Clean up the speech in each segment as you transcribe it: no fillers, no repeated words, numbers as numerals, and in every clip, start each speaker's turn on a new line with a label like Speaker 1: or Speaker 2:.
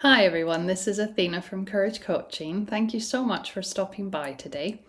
Speaker 1: Hi everyone, this is Athena from Courage Coaching. Thank you so much for stopping by today.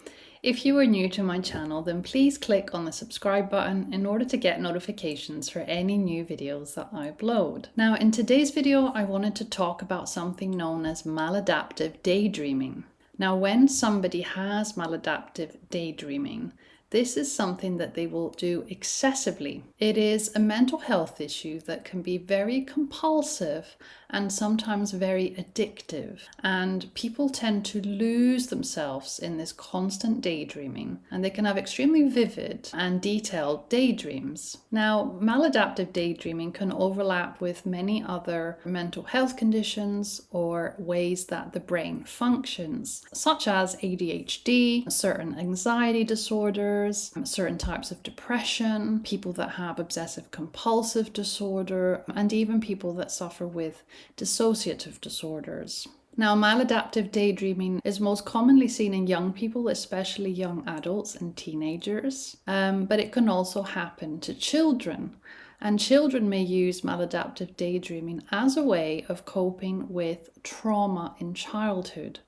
Speaker 1: If you are new to my channel, then please click on the subscribe button in order to get notifications for any new videos that I upload. Now, in today's video, I wanted to talk about something known as maladaptive daydreaming. Now, when somebody has maladaptive daydreaming, this is something that they will do excessively. It is a mental health issue that can be very compulsive and sometimes very addictive. And people tend to lose themselves in this constant daydreaming, and they can have extremely vivid and detailed daydreams. Now, maladaptive daydreaming can overlap with many other mental health conditions or ways that the brain functions, such as ADHD, certain anxiety disorders, certain types of depression, people that have obsessive compulsive disorder, and even people that suffer with dissociative disorders. Now, maladaptive daydreaming is most commonly seen in young people, especially young adults and teenagers, but it can also happen to children. And children may use maladaptive daydreaming as a way of coping with trauma in childhood.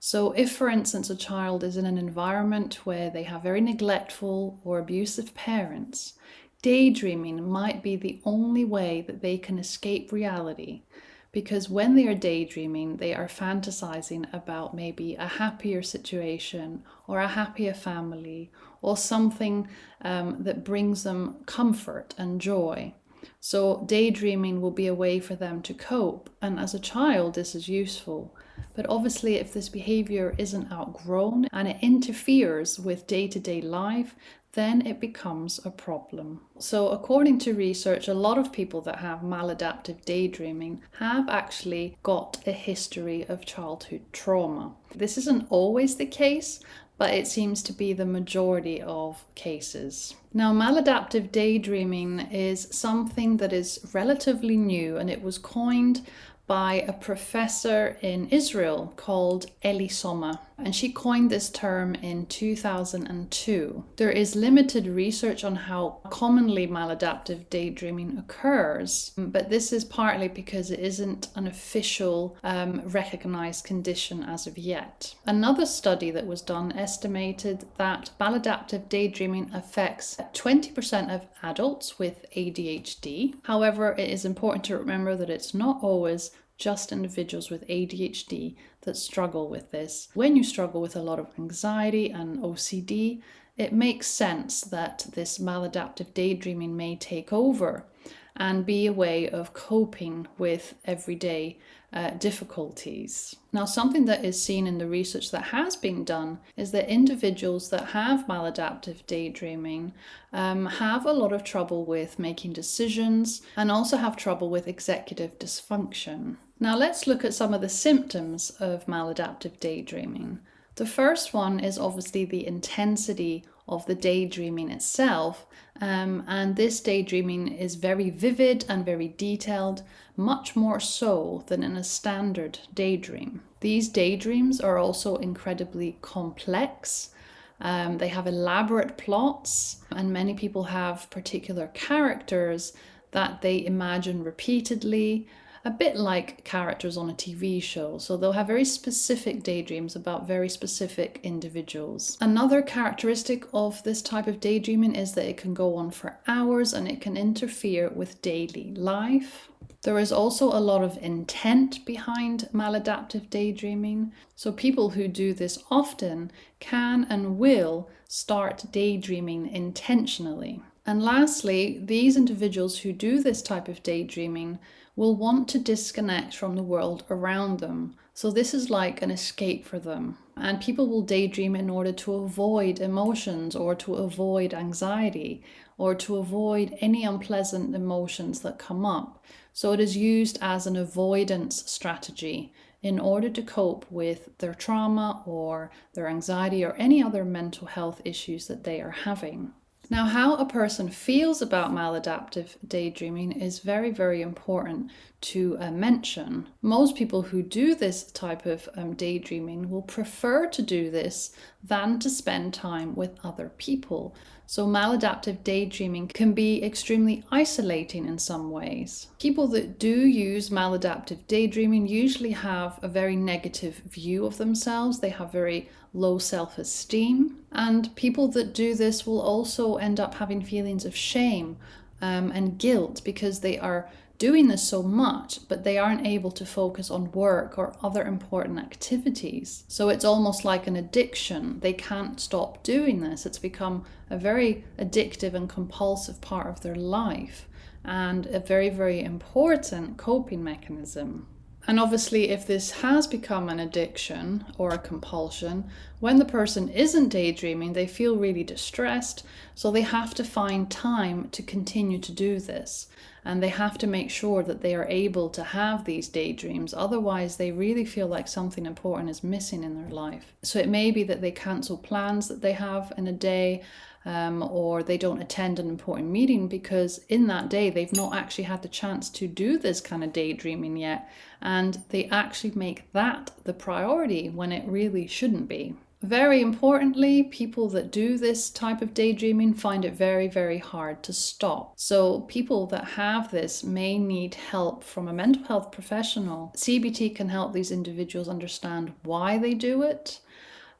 Speaker 1: So if, for instance, a child is in an environment where they have very neglectful or abusive parents, daydreaming might be the only way that they can escape reality. Because when they are daydreaming, they are fantasizing about maybe a happier situation or a happier family or something that brings them comfort and joy. So daydreaming will be a way for them to cope. And as a child, this is useful. But obviously, if this behavior isn't outgrown and it interferes with day-to-day life, then it becomes a problem. So according to research, a lot of people that have maladaptive daydreaming have actually got a history of childhood trauma. This isn't always the case, but it seems to be the majority of cases. Now, maladaptive daydreaming is something that is relatively new, and it was coined by a professor in Israel called Eli Sommer, and she coined this term in 2002. There is limited research on how commonly maladaptive daydreaming occurs, but this is partly because it isn't an official recognized condition as of yet. Another study that was done estimated that maladaptive daydreaming affects 20% of adults with ADHD. However, it is important to remember that it's not always just individuals with ADHD that struggle with this. When you struggle with a lot of anxiety and OCD, it makes sense that this maladaptive daydreaming may take over and be a way of coping with everyday difficulties. Now, something that is seen in the research that has been done is that individuals that have maladaptive daydreaming have a lot of trouble with making decisions and also have trouble with executive dysfunction. Now, let's look at some of the symptoms of maladaptive daydreaming. The first one is obviously the intensity of the daydreaming itself, and this daydreaming is very vivid and very detailed, much more so than in a standard daydream. These daydreams are also incredibly complex. They have elaborate plots, and many people have particular characters that they imagine repeatedly, a bit like characters on a TV show. So they'll have very specific daydreams about very specific individuals. Another characteristic of this type of daydreaming is that it can go on for hours and it can interfere with daily life. There is also a lot of intent behind maladaptive daydreaming. So people who do this often can and will start daydreaming intentionally. And lastly, these individuals who do this type of daydreaming will want to disconnect from the world around them. So this is like an escape for them. And people will daydream in order to avoid emotions or to avoid anxiety or to avoid any unpleasant emotions that come up. So it is used as an avoidance strategy in order to cope with their trauma or their anxiety or any other mental health issues that they are having. Now, how a person feels about maladaptive daydreaming is very, very important to mention. Most people who do this type of daydreaming will prefer to do this than to spend time with other people. So maladaptive daydreaming can be extremely isolating in some ways. People that do use maladaptive daydreaming usually have a very negative view of themselves. They have very low self-esteem. And people that do this will also end up having feelings of shame and guilt because they are doing this so much, but they aren't able to focus on work or other important activities. So it's almost like an addiction. They can't stop doing this. It's become a very addictive and compulsive part of their life and a very, very important coping mechanism. And obviously, if this has become an addiction or a compulsion, when the person isn't daydreaming, they feel really distressed. So they have to find time to continue to do this. And they have to make sure that they are able to have these daydreams. Otherwise, they really feel like something important is missing in their life. So it may be that they cancel plans that they have in a day, or they don't attend an important meeting because in that day they've not actually had the chance to do this kind of daydreaming yet, and they actually make that the priority when it really shouldn't be. Very importantly, people that do this type of daydreaming find it very, very hard to stop. So people that have this may need help from a mental health professional. CBT can help these individuals understand why they do it,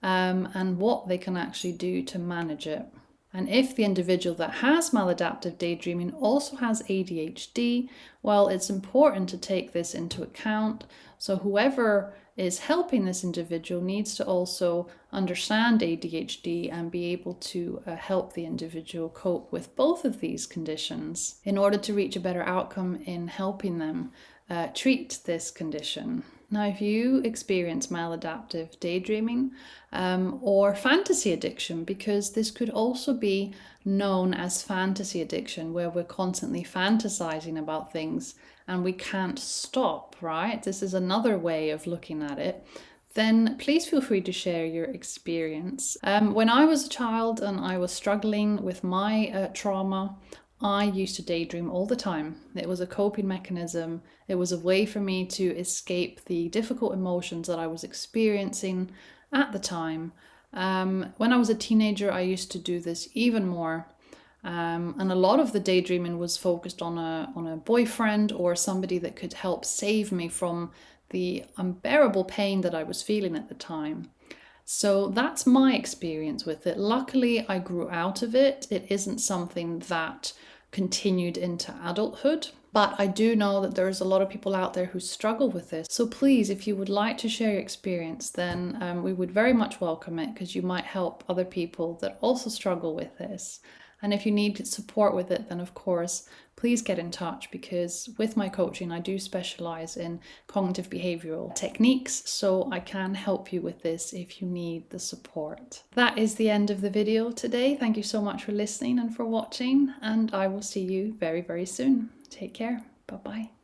Speaker 1: and what they can actually do to manage it. And if the individual that has maladaptive daydreaming also has ADHD, well, it's important to take this into account. So whoever is helping this individual needs to also understand ADHD and be able to help the individual cope with both of these conditions in order to reach a better outcome in helping them treat this condition. Now, if you experience maladaptive daydreaming or fantasy addiction, because this could also be known as fantasy addiction, where we're constantly fantasizing about things and we can't stop, right? This is another way of looking at it. Then please feel free to share your experience. When I was a child and I was struggling with my trauma, I used to daydream all the time. It was a coping mechanism. It was a way for me to escape the difficult emotions that I was experiencing at the time. When I was a teenager, I used to do this even more. And a lot of the daydreaming was focused on a boyfriend or somebody that could help save me from the unbearable pain that I was feeling at the time. So that's my experience with it. Luckily, I grew out of it. It isn't something that continued into adulthood, but I do know that there's a lot of people out there who struggle with this. So please, if you would like to share your experience, then we would very much welcome it, because you might help other people that also struggle with this. And if you need support with it, then of course, please get in touch, because with my coaching, I do specialize in cognitive behavioral techniques, so I can help you with this if you need the support. That is the end of the video today. Thank you so much for listening and for watching, and I will see you very, very soon. Take care. Bye-bye.